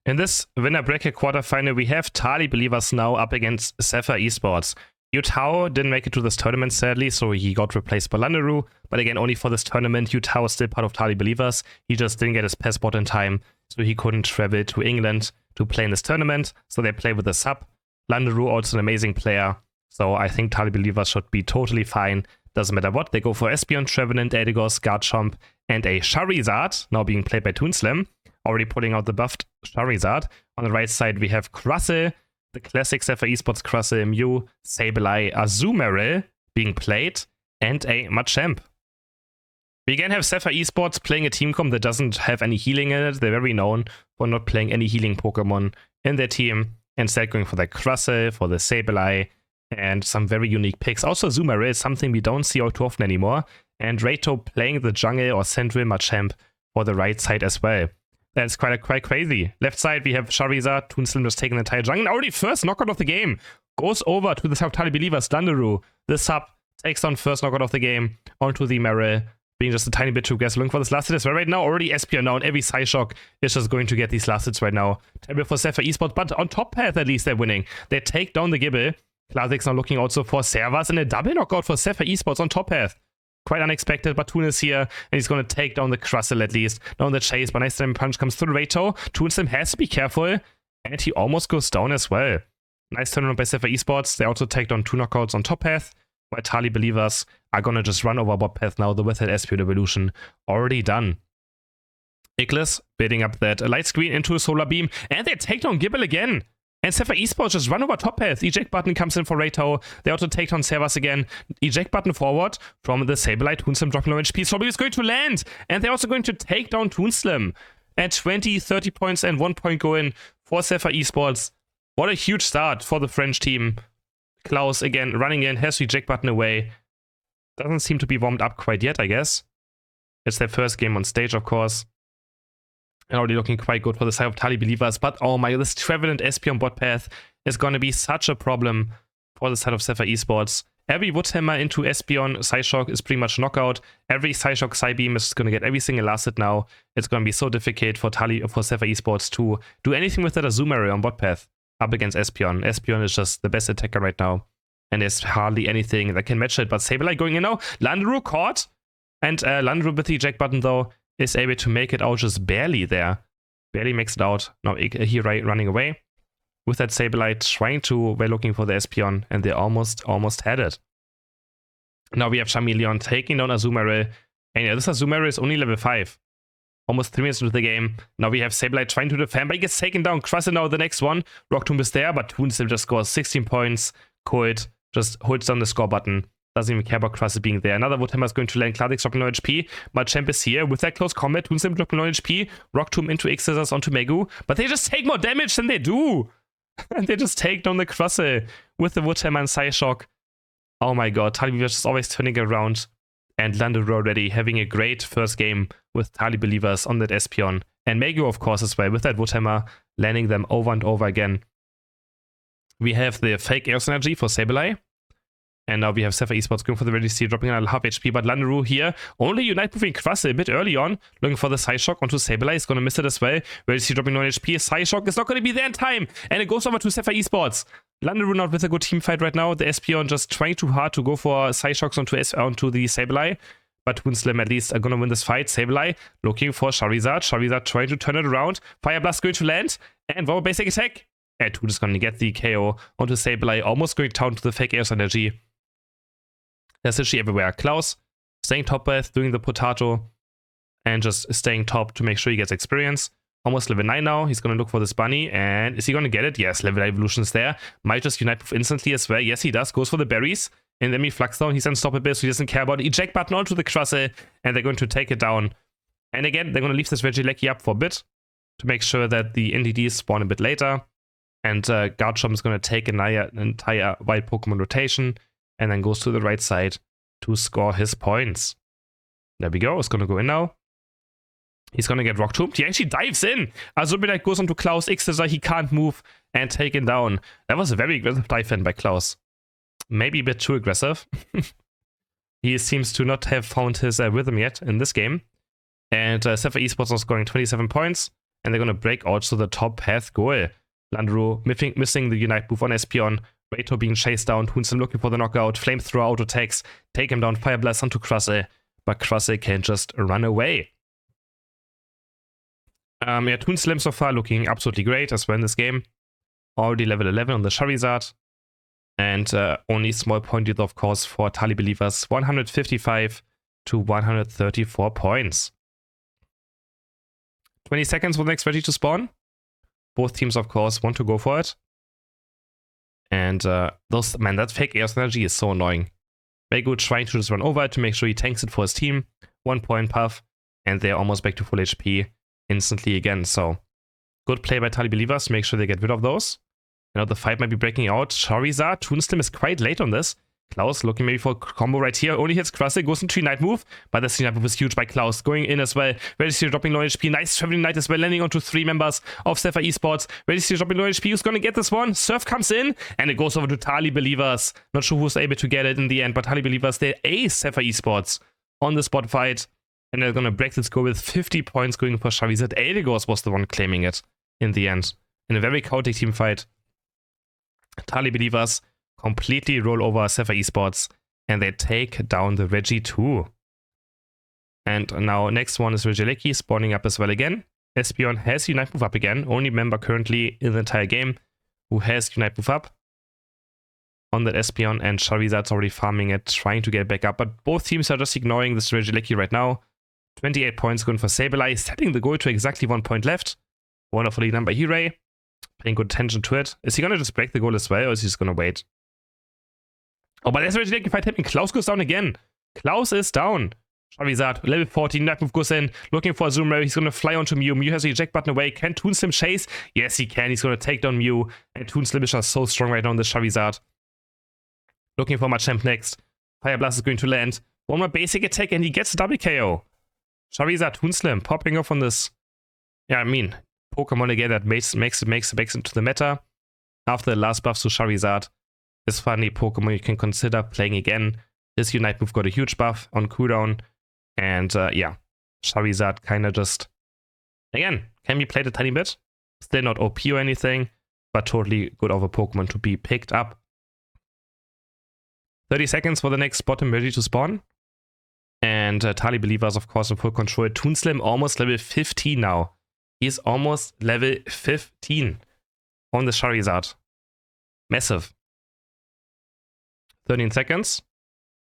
In this winner bracket quarterfinal, we have Talibobo now up against Zephyr Esports. Yutao didn't make it to this tournament, sadly, so he got replaced by Landeru. But again, only for this tournament, Yutao is still part of Talibobo. He just didn't get his passport in time, so he couldn't travel to England to play in this tournament. So they play with a sub. Landeru, also an amazing player. So I think Talibobo should be totally fine. Doesn't matter what. They go for Espeon, Trevenant, Aeos, Garchomp, and a Charizard, now being played by Toonslim. Already pulling out the buffed Charizard. On the right side, we have Crustle, the classic Zephyr Esports Crustle, Mew, Sableye, Azumarill being played, and a Machamp. We again have Zephyr Esports playing a team comp that doesn't have any healing in it. They're very known for not playing any healing Pokemon in their team. Instead going for the Crustle, for the Sableye, and some very unique picks. Also Azumarill is something we don't see all too often anymore. And Raito playing the jungle or Central Machamp for the right side as well. That's quite crazy. Left side, we have Charizard. Toonslim just taking the entire jungle. Already first knockout of the game. Goes over to the sub Talibobo, Landeru. The sub takes down first knockout of the game onto the Marill. Being just a tiny bit too aggressive. Looking for this last hit as well. Right now, already Espeon now, and every Psyshock is just going to get these last hits right now. Terrible for Zephyr Esports, but on top path at least they're winning. They take down the Gibble. Classics now looking also for Servas and a double knockout for Zephyr Esports on top path. Quite unexpected, but Toon is here, and he's going to take down the Crustle at least. Now in the chase, but nice time punch comes through Raito. Toonslim has to be careful, and he almost goes down as well. Nice turnaround by Zephyr Esports. They also take down 2 knockouts on top path, while Talibobo are going to just run over bot path now. The Wither Espeon evolution already done. Iglis building up that light screen into a solar beam, and they take down Gibble again. And Zephyr Esports just run over top path. Eject button comes in for Raito. They also take down Servas again. Eject button forward from the Sableye. Toonslim dropping low HP. Slowly is going to land. And they're also going to take down Toonslim. At 20, 30 points and 1 point go in for Zephyr Esports. What a huge start for the French team. Klaus again running in. Has the eject button away. Doesn't seem to be warmed up quite yet, I guess. It's their first game on stage, of course. And already looking quite good for the side of Talibobo. But oh my god, this Trevenant Espeon bot path is going to be such a problem for the side of Zephyr Esports. Every Woodhammer into Espeon Psyshock is pretty much knockout. Every Psyshock Psybeam is going to get every single last hit now. It's going to be so difficult for Zephyr Esports to do anything with that Azumarill on bot path up against Espeon. Espeon is just the best attacker right now. And there's hardly anything that can match it. But Sableye going in now. Landeru caught. And Landeru with the eject button though is able to make it out just barely there. Barely makes it out. Now he running away with that Sableye, trying to, we're looking for the Espeon, and they almost had it. Now we have Charmeleon taking down Azumarill. And yeah, this Azumarill is only level 5. Almost 3 minutes into the game. Now we have Sableye trying to defend, but he gets taken down. Crustle now the next one. Rock Tomb is there, but Toonslim just scores 16 points. Cold just holds down the score button. Doesn't even care about Crustle being there. Another Woodhammer is going to land. Classics dropping low HP. Machamp is here with that close combat. Toonslim dropping low HP. Rock Tomb into X-Scissors onto Megu. But they just take more damage than they do. And they just take down the Crustle with the Woodhammer and Psyshock. Oh my god. Talibobo is just always turning around. And Landeru already having a great first game with Talibobo on that Espeon. And Megu, of course, as well with that Woodhammer. Landing them over and over again. We have the fake Aeos energy for Sableye. And now we have Zephyr Esports going for the Ready Steel, dropping another half HP, but Landeru here only unite moving Crustle a bit early on, looking for the Psyshock onto Sableye. He's going to miss it as well. Ready Steel dropping 9 HP. Psyshock is not going to be there in time, and it goes over to Zephyr Esports. Landeru not with a good team fight right now. The Espeon just trying too hard to go for Psyshocks onto the Sableye, but Toonslim at least are going to win this fight. Sableye looking for Charizard. Charizard trying to turn it around. Fire Blast going to land, and one basic attack. And Toon is going to get the KO onto Sableye, almost going down to the fake Aeos energy. There's literally everywhere. Klaus staying top path, doing the potato, and just staying top to make sure he gets experience. Almost level 9 now. He's going to look for this bunny, and is he going to get it? Yes, level 9 evolution's there. Might just unite move instantly as well. Yes, he does. Goes for the berries, and then he flux down. He's unstoppable, so he doesn't care about it. Eject button onto the Crustle, and they're going to take it down. And again, they're going to leave this Regieleki up for a bit to make sure that the NDDs spawn a bit later. And Garchomp is going to take an entire wild Pokemon rotation. And then goes to the right side to score his points. There we go. It's going to go in now. He's going to get Rock Tombed. He actually dives in. Azumarill goes onto Klaus. X-Scissor, he can't move and taken down. That was a very aggressive dive in by Klaus. Maybe a bit too aggressive. He seems to not have found his rhythm yet in this game. And Zephyr Esports was scoring 27 points. And they're going to break also the top path goal. Landru missing the Unite move on Espeon. Rato being chased down. Toonslim looking for the knockout. Flamethrower auto attacks. Take him down. Fire Blast onto CrisHeroes. But CrisHeroes can just run away. Yeah, Toonslim so far looking absolutely great as well in this game. Already level 11 on the Charizard. And only small point deal, of course, for Tali Believers. 155 to 134 points. 20 seconds for the next Reggie to spawn. Both teams, of course, want to go for it. And that fake Aeos energy is so annoying. Megu trying to just run over it to make sure he tanks it for his team. 1 point puff. And they're almost back to full HP instantly again. So, good play by Tali Believers. Make sure they get rid of those. Now the fight might be breaking out. Charizard, Toonslim is quite late on this. Klaus looking maybe for a combo right here. Only hits CrisHeroes, goes into Knight move. But the Knight move is huge by Klaus. Going in as well. Ready dropping low HP. Nice traveling Knight as well. Landing onto 3 members of Zephyr Esports. Ready dropping low HP. Who's going to get this one? Surf comes in. And it goes over to Tali Believers. Not sure who's able to get it in the end. But Tali Believers, they ace Zephyr Esports on the spot fight. And they're going to break this goal with 50 points going for Charizard. Aeos was the one claiming it in the end. In a very chaotic team fight. Tali Believers completely roll over Zephyr Esports. And they take down the Reggie too. And now next one is Regieleki spawning up as well again. Espeon has Unite move up again. Only member currently in the entire game who has Unite move up. On that Espeon, and Charizard's already farming it, trying to get back up. But both teams are just ignoring this Regieleki right now. 28 points going for Sableye, setting the goal to exactly 1 point left. Wonderfully done by Hiray. Paying good attention to it. Is he going to just break the goal as well, or is he just going to wait? Oh, but there's Regieleki fight happening. Klaus goes down again. Klaus is down. Charizard, level 14, Night move goes in. Looking for a Zoom He's going to fly onto Mew. Mew has the eject button away. Can Toonslim chase? Yes, he can. He's going to take down Mew. And Toonslim is just so strong right now on this Charizard. Looking for Machamp next. Fire Blast is going to land. One more basic attack and he gets a double KO. Charizard, Toonslim popping off on this. Yeah, I mean, Pokemon again that makes it into the meta. After the last buffs to Charizard. This funny Pokemon you can consider playing again. This Unite move got a huge buff on cooldown. And yeah, Charizard kind of just, again, can be played a tiny bit. Still not OP or anything, but totally good of a Pokemon to be picked up. 30 seconds for the next bottom ready to spawn. And Tali Believers, of course, in full control. Toonslim almost level 15 now. He's almost level 15 on the Charizard. Massive. 13 seconds.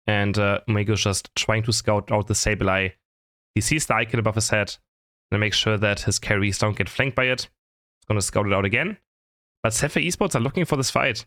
And Megu's just trying to scout out the Sableye. He sees the icon above his head. And make sure that his carries don't get flanked by it. He's going to scout it out again. But Zephyr Esports are looking for this fight.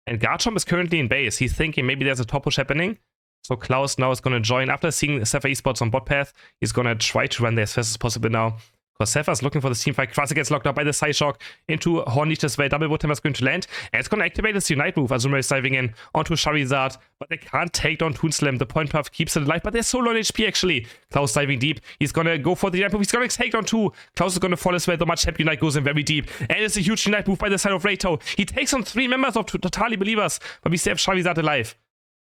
And Garchomp is currently in base. He's thinking maybe there's a top push happening. So Klaus now is going to join. After seeing Zephyr Esports on bot path, he's going to try to run there as fast as possible now. Because Zephyr's looking for this team fight. CrisHeroes gets locked up by the Psyshock into Hornich as well. Double Wood Hammer's going to land. And it's going to activate this Unite move. Azumarill is diving in onto Charizard. But they can't take down Toonslim. The point puff keeps it alive. But they're so low on HP actually. Klaus diving deep. He's going to go for the Unite move. He's going to take down 2. Klaus is going to fall as well. The much Unite goes in very deep. And it's a huge Unite move by the side of Rato. He takes on 3 members of Tali Believers. But we still have Charizard alive.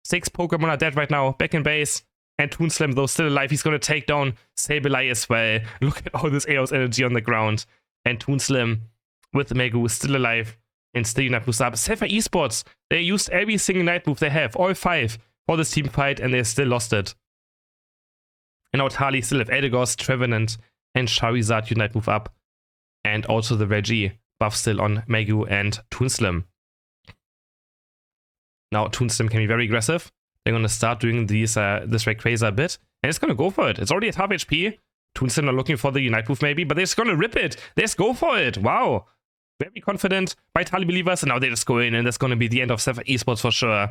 6 Pokemon are dead right now. Back in base. And Toonslim, though, still alive. He's going to take down Sableye as well. Look at all this Aeos energy on the ground. And Toonslim with Megu still alive. And still Unite moves up. Zephyr Esports, they used every single Night move they have. All 5 for this team fight. And they still lost it. And now Tali still have Aeos, Trevenant, and Charizard Unite move up. And also the Reggie buff still on Megu and Toonslim. Now Toonslim can be very aggressive. They're going to start doing this Rayquaza a bit. And it's going to go for it. It's already at half HP. Toonslim are looking for the Unite move maybe. But they're just going to rip it. Let's go for it. Wow. Very confident by Tali Believers. And now they just go in. And that's going to be the end of Zephyr Esports for sure.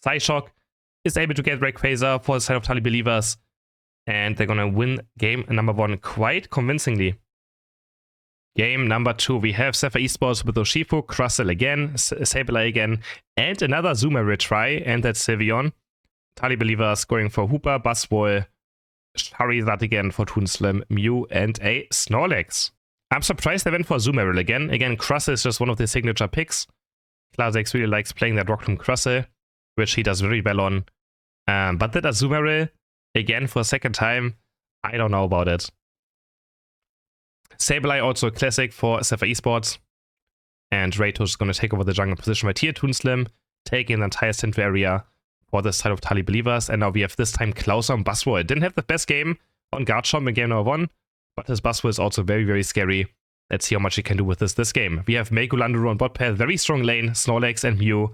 Psyshock is able to get Rayquaza for the side of Tali Believers. And they're going to win game number 1 quite convincingly. Game number 2. We have Zephyr Esports with Urshifu, CrisHeroes again, Sableye again. And another Zoomer retry. And that's Sylveon. Tali Believers going for Hooper, Buzzwole, Charizard again for Toonslim, Mew, and a Snorlax. I'm surprised they went for Azumarill again. Again, CrisHeroes is just one of the signature picks. Clazex really likes playing that Rock Tomb CrisHeroes, which he does very well on. But that Azumarill, again for a second time, I don't know about it. Sableye also a classic for Zephyr Esports. And Raytos is going to take over the jungle position right here. Toonslim taking the entire center area for the side of Tali Believers. And now we have this time Klauser on Buzzword. Didn't have the best game on Guardshop in game number 1, but his Buzzword is also very, very scary. Let's see how much he can do with this game. We have Megu Landuru on bot path, very strong lane. Snorlax and Mew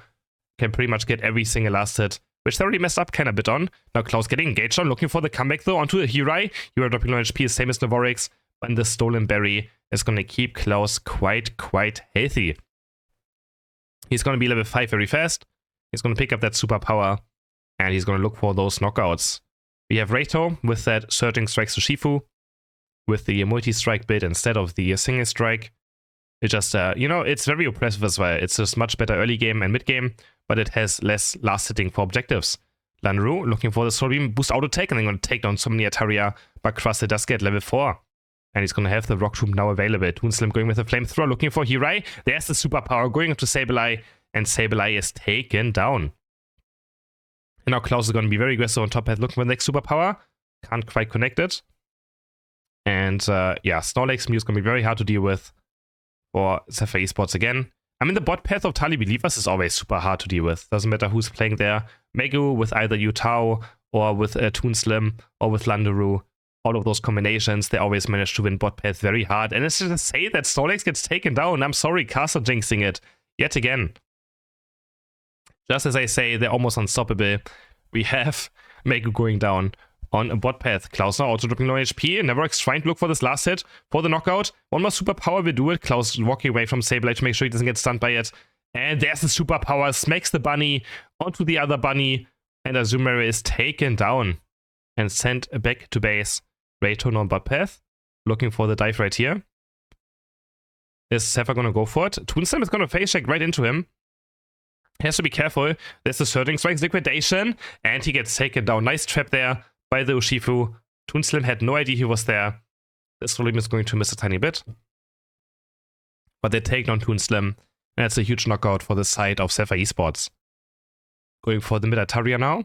can pretty much get every single last hit, which they already messed up kind of bit on. Now Klaus getting engaged on, looking for the comeback though onto Hirai. Hirai dropping low HP, same as Navorix, and the Stolen Berry is going to keep Klaus quite healthy. He's going to be level 5 very fast. He's going to pick up that superpower, and he's going to look for those knockouts. We have Reito with that Surging Strikes to Shifu, with the multi-strike build instead of the single strike. It just, you know, it's very oppressive as well. It's just much better early game and mid game, but it has less last hitting for objectives. Lanru looking for the Soul Beam boost auto attack, and then going to take down so many Ataria, but Krusty does get level 4. And he's going to have the Rock Tomb now available. Toonslim going with a Flamethrower, looking for Hirai. There's the superpower going into Sableye, and Sableye is taken down. And now Klaus is going to be very aggressive on top path, looking for the next superpower. Can't quite connect it. And yeah, Snorlax Mew is going to be very hard to deal with for Zephyr Esports again. I mean, the bot path of Tali Believers is always super hard to deal with. Doesn't matter who's playing there. Megu with either Yutao, or with Toonslim, or with Landuru. All of those combinations, they always manage to win bot path very hard. And it's just to say that Snorlax gets taken down. I'm sorry, Caster jinxing it yet again. Just as I say, they're almost unstoppable. We have Megu going down on a bot path. Klaus now also dropping low HP. Navorix trying to look for this last hit for the knockout. One more superpower will do it. Klaus walking away from Sableye to make sure he doesn't get stunned by it. And there's the superpower. Smacks the bunny onto the other bunny. And Azumarill is taken down and sent back to base. Rayton on bot path. Looking for the dive right here. Is Zephyr going to go for it? Toonslim is going to face check right into him. He has to be careful. There's the Surging Strikes liquidation. And he gets taken down. Nice trap there by the Urshifu. Toonslim had no idea he was there. This Solim is going to miss a tiny bit. But they take down Toonslim. And that's a huge knockout for the side of Zephyr Esports. Going for the mid Ataria now.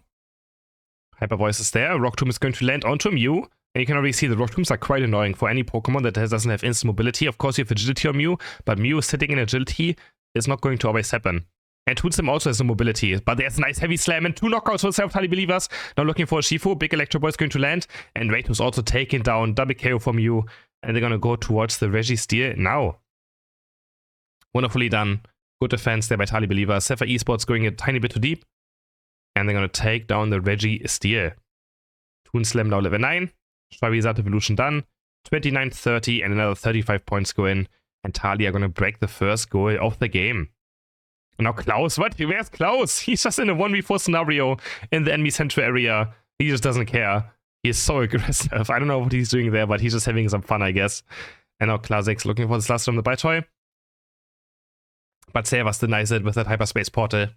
Hyper Voice is there. Rock Tomb is going to land onto Mew. And you can already see the Rock Tombs are quite annoying for any Pokemon that doesn't have instant mobility. Of course, you have agility on Mew, but Mew sitting in agility is not going to always happen. And Toonslim also has no mobility, but there's a nice heavy slam and 2 knockouts for the Tali Believers. Now looking for a Shifu. Big Electro Ball is going to land, and Rayto's also taken down. Double KO from Mew, and they're going to go towards the Registeel now. Wonderfully done. Good defense there by Tali Believers. Zephyr Esports going a tiny bit too deep, and they're going to take down the Registeel. Toonslim now level 9. Charizard evolution done. 29-30 and another 35 points go in. And Tali are going to break the first goal of the game. And now Klaus, what? Where's Klaus? He's just in a 1v4 scenario in the enemy central area. He just doesn't care. He is so aggressive. I don't know what he's doing there, but he's just having some fun, I guess. And now Klausix looking for this last from the Bitoy. But Servas denies it with that hyperspace portal.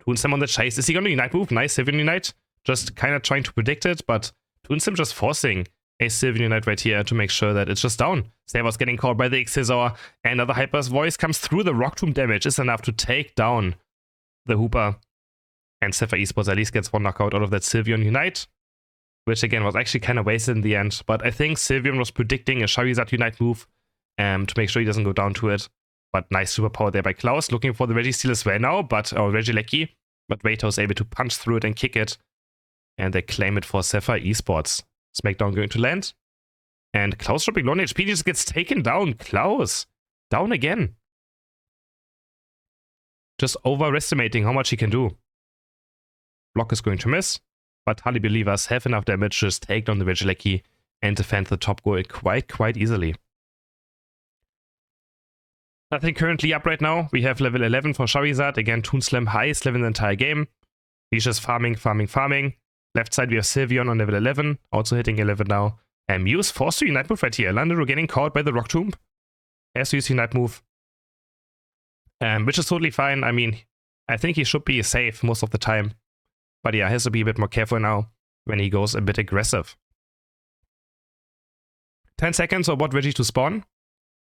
Toonslim on the chase. Is he going to Unite move? Nice, Sylveon Unite. Just kind of trying to predict it, but Toonslim just forcing a Sylveon Unite right here to make sure that it's just down. Servas getting caught by the X-Scissor. Another Hyper's voice comes through. The Rock Tomb damage is enough to take down the Hooper. And Zephyr Esports at least gets one knockout out of that Sylveon Unite, which again was actually kind of wasted in the end. But I think Sylveon was predicting a Charizard Unite move to make sure he doesn't go down to it. But nice superpower there by Klaus, looking for the Registeel as well now, but Regieleki. But Rayto is able to punch through it and kick it. And they claim it for Zephyr Esports. Smackdown going to land. And Klaus dropping low HP just gets taken down. Klaus down again. Just overestimating how much he can do. Block is going to miss. But Tali Believers have enough damage to just take down the Regieleki and defend the top goal quite easily. Nothing currently up right now. We have level 11 for Charizard. Again, Toonslim highest level in the entire game. He's just farming. Left side, we have Sylveon on level 11, also hitting 11 now. And Mew is forced to Unite move right here. Landero getting caught by the Rock Tomb. Has to use Unite move. Which is totally fine. I mean, I think he should be safe most of the time. But yeah, has to be a bit more careful now when he goes a bit aggressive. 10 seconds or bot ready to spawn.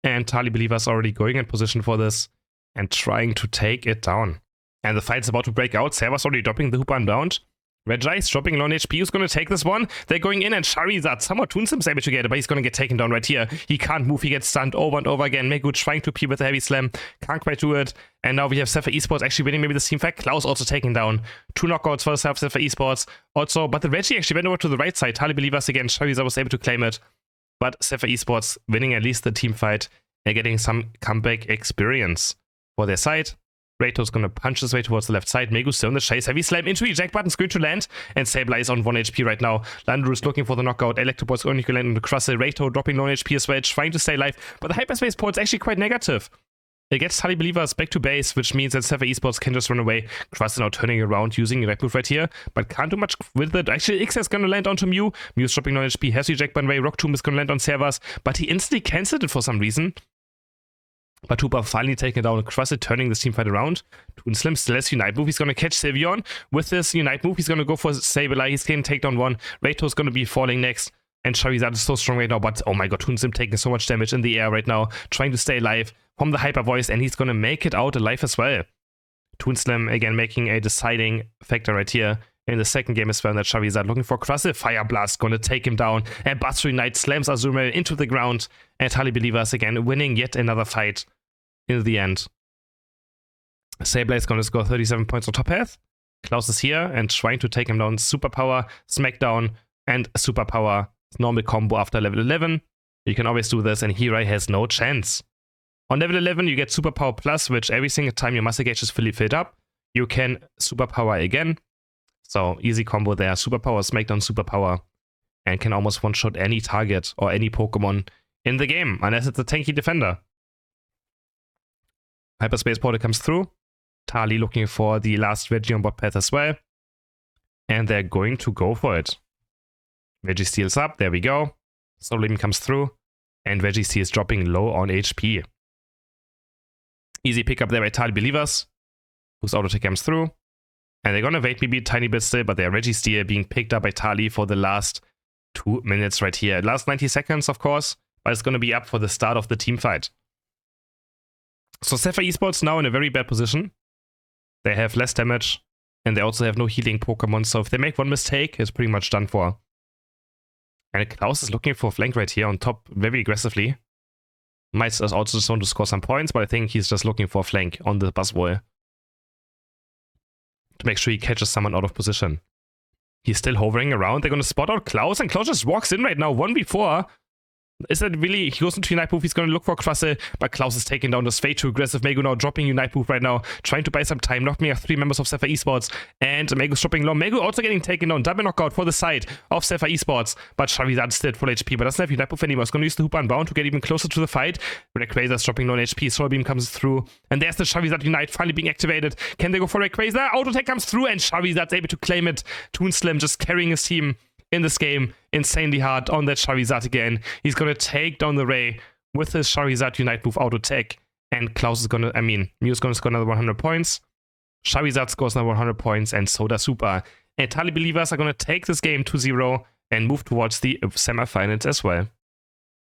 And Tali Believers already going in position for this and trying to take it down. And the fight's about to break out. Servas already dropping the Hooper unbound. Regice dropping low on HP. Who's going to take this one? They're going in, and Charizard somehow Toonslim's able to get it, but he's going to get taken down right here. He can't move. He gets stunned over and over again. Megu trying to pee with a heavy slam. Can't quite do it. And now we have Zephyr Esports actually winning maybe this team fight. Klaus also taken down. 2 knockouts for Zephyr Esports. Also, but the Reggie actually went over to the right side. Tali Believers again. Charizard was able to claim it. But Zephyr Esports winning at least the team fight and getting some comeback experience for their side. Rato's gonna punch his way towards the left side. Megu's still in the chase. Heavy slam into eject button. Screen to land. And Sableye is on 1 HP right now. Landorus looking for the knockout. Electrobolt's only going to land on the Crustle. Rato dropping low HP as well, trying to stay alive. But the hyperspace port's actually quite negative. It gets Tali Believers back to base, which means that Zephyr Esports can just run away. Crustle now turning around using Red Move right here, but can't do much with it. Actually, X is going to land onto Mew. Mew's dropping low HP. Has eject button away. Rock Tomb is going to land on Servas, but he instantly cancelled it for some reason. But Tuba finally taking down Crustle, turning this team fight around. Toonslim still has Unite Move. He's going to catch Sylveon. With this Unite Move, he's going to go for Sableye. He's going to take down 1. Rato's going to be falling next. And Charizard is so strong right now. But oh my god, Toonslim taking so much damage in the air right now. Trying to stay alive from the Hyper Voice. And he's going to make it out alive as well. Toonslim again making a deciding factor right here. In the second game as well, that Charizard looking for Crustle. Fire Blast going to take him down. And Buster Knight slams Azumarill into the ground. And Tali Believers again winning yet another fight in the end. Sableye is going to score 37 points on top path. Klaus is here and trying to take him down. Superpower, Smackdown, and Superpower. Normal combo after level 11. You can always do this, and Hirai has no chance. On level 11, you get Superpower Plus, which every single time your muscle gauge is fully filled up, you can Superpower again. So, easy combo there. Superpower, Smackdown, Superpower. And can almost one-shot any target or any Pokemon in the game, unless it's a tanky defender. Hyperspace Portal comes through. Tali looking for the last Reggie on bot path as well. And they're going to go for it. Reggie steals up. There we go. Soulbeam comes through. And Reggie is dropping low on HP. Easy pickup there by Tali Believers, whose auto attack comes through. And they're going to wait maybe a tiny bit still, but they're Reggie Steer being picked up by Tali for the last 2 minutes right here. Last 90 seconds, of course, but it's going to be up for the start of the team fight. So Zephyr Esports now in a very bad position. They have less damage, and they also have no healing Pokemon, so if they make one mistake, it's pretty much done for. And Klaus is looking for a flank right here on top very aggressively. Might also just want to score some points, but I think he's just looking for a flank on the bus wall to make sure he catches someone out of position. He's still hovering around. They're going to spot out Klaus, and Klaus just walks in right now, 1v4. Is that really? He goes into Unite Move. He's going to look for Crustle, but Klaus is taking down this way too aggressive. Megu now dropping Unite Move right now, trying to buy some time. Knocked me out 3 members of Zephyr Esports, and Megu's dropping low. Megu also getting taken down. Double knockout for the side of Zephyr Esports, but Charizard still at full HP, but doesn't have Unite Move anymore. He's going to use the Hoop Unbound to get even closer to the fight. Rayquaza's dropping low on HP. Soul Beam comes through, and there's the Charizard Unite finally being activated. Can they go for Rayquaza? Auto attack comes through, and Charizard's able to claim it. Toonslim just carrying his team in this game, insanely hard on that Charizard again. He's going to take down the Ray with his Charizard Unite Move auto attack. And Klaus is going to, Mew's going to score another 100 points. Charizard scores another 100 points, and so does Super. And Tali Believers are going to take this game 2-0 and move towards the semifinals as well.